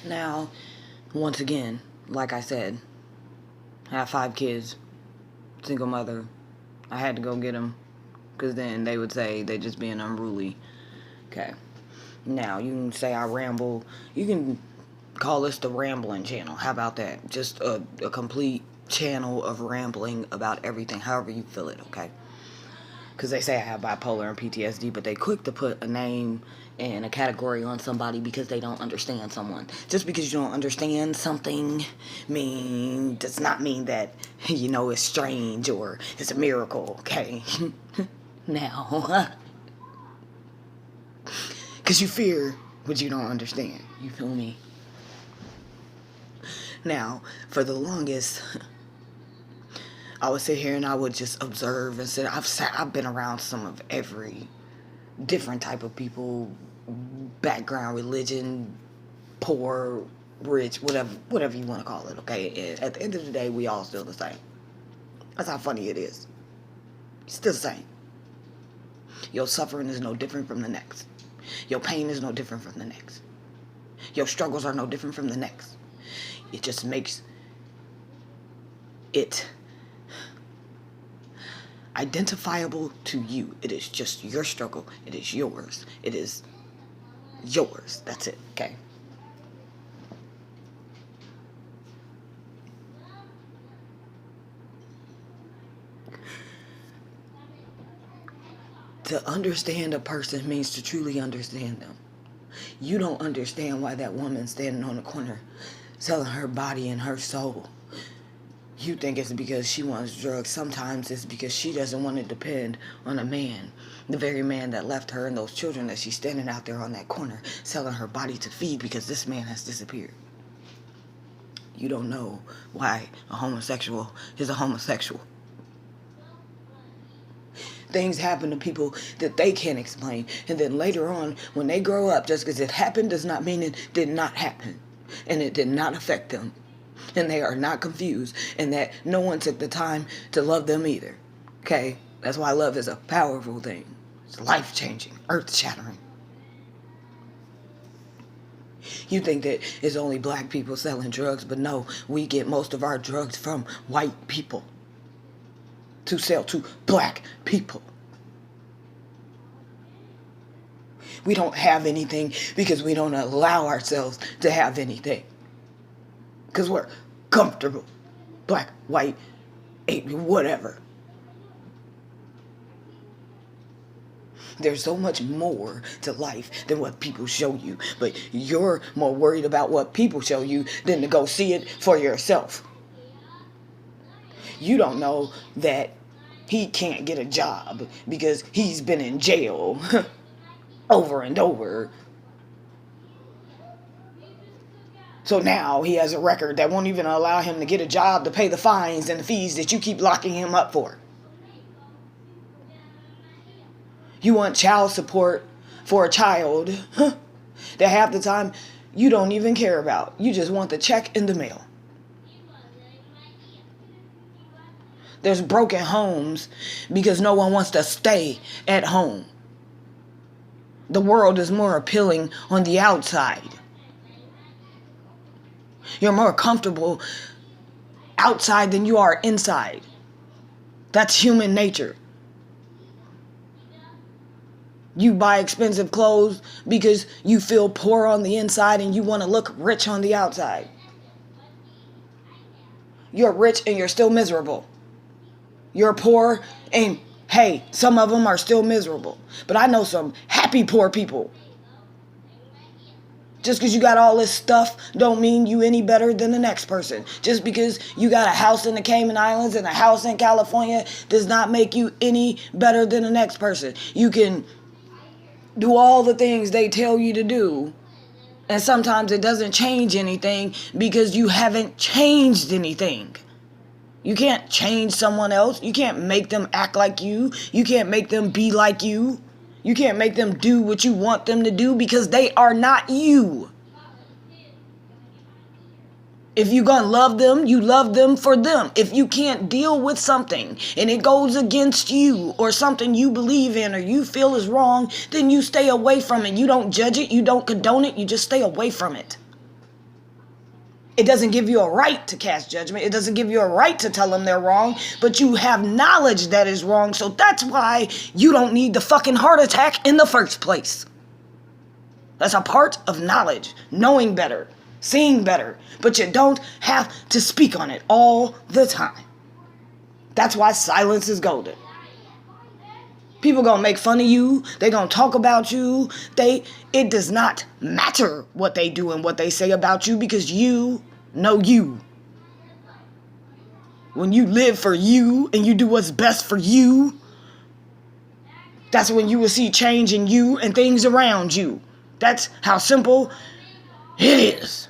Now, once again, like I said, I have 5 kids, single mother. I had to go get them, because then they would say they just being unruly. Okay. Now, you can say I ramble. You can call this the rambling channel. How about that? Just a complete channel of rambling about everything, however you feel it, okay? Because they say I have bipolar and PTSD, but they quick to put a name and a category on somebody because they don't understand someone. Just because you don't understand something does not mean that, it's strange or it's a miracle, okay? Now, because you fear what you don't understand. You feel me? Now, for the longest, I would sit here and I would just observe and say, I've been around some of every different type of people, background, religion, poor, rich, whatever you want to call it, okay? And at the end of the day, we all still the same. That's how funny it is. Still the same. Your suffering is no different from the next. Your pain is no different from the next. Your struggles are no different from the next. It just makes it identifiable to you. It is just your struggle. It is yours. It is yours. That's it, okay? To understand a person means to truly understand them. You don't understand why that woman's standing on the corner selling her body and her soul. You think it's because she wants drugs. Sometimes it's because she doesn't want to depend on a man. The very man that left her and those children that she's standing out there on that corner selling her body to feed because this man has disappeared. You don't know why a homosexual is a homosexual. Things happen to people that they can't explain. And then later on, when they grow up, just because it happened does not mean it did not happen. And it did not affect them. And they are not confused. And that no one took the time to love them either. Okay? That's why love is a powerful thing. It's life-changing, earth-shattering. You think that it's only black people selling drugs, but no, we get most of our drugs from white people to sell to black people. We don't have anything because we don't allow ourselves to have anything. Because we're comfortable. Black, white, whatever. There's so much more to life than what people show you. But you're more worried about what people show you than to go see it for yourself. You don't know that he can't get a job because he's been in jail over and over. So now he has a record that won't even allow him to get a job to pay the fines and the fees that you keep locking him up for. You want child support for a child that half the time you don't even care about. You just want the check in the mail. There's broken homes because no one wants to stay at home. The world is more appealing on the outside. You're more comfortable outside than you are inside. That's human nature. You buy expensive clothes because you feel poor on the inside and you want to look rich on the outside. You're rich and you're still miserable. You're poor and, hey, some of them are still miserable. But I know some happy poor people. Just because you got all this stuff don't mean you any better than the next person. Just because you got a house in the Cayman Islands and a house in California does not make you any better than the next person. You can do all the things they tell you to do, and sometimes it doesn't change anything because you haven't changed anything. You can't change someone else. You can't make them act like you. You can't make them be like you. You can't make them do what you want them to do because they are not you. If you're going to love them, you love them for them. If you can't deal with something and it goes against you or something you believe in or you feel is wrong, then you stay away from it. You don't judge it. You don't condone it. You just stay away from it. It doesn't give you a right to cast judgment. It doesn't give you a right to tell them they're wrong, but you have knowledge that is wrong. So that's why you don't need the fucking heart attack in the first place. That's a part of knowledge, knowing better, seeing better, but you don't have to speak on it all the time. That's why silence is golden. People gonna make fun of you. They gonna talk about you. It does not matter what they do and what they say about you because you know you. When you live for you and you do what's best for you, that's when you will see change in you and things around you. That's how simple it is.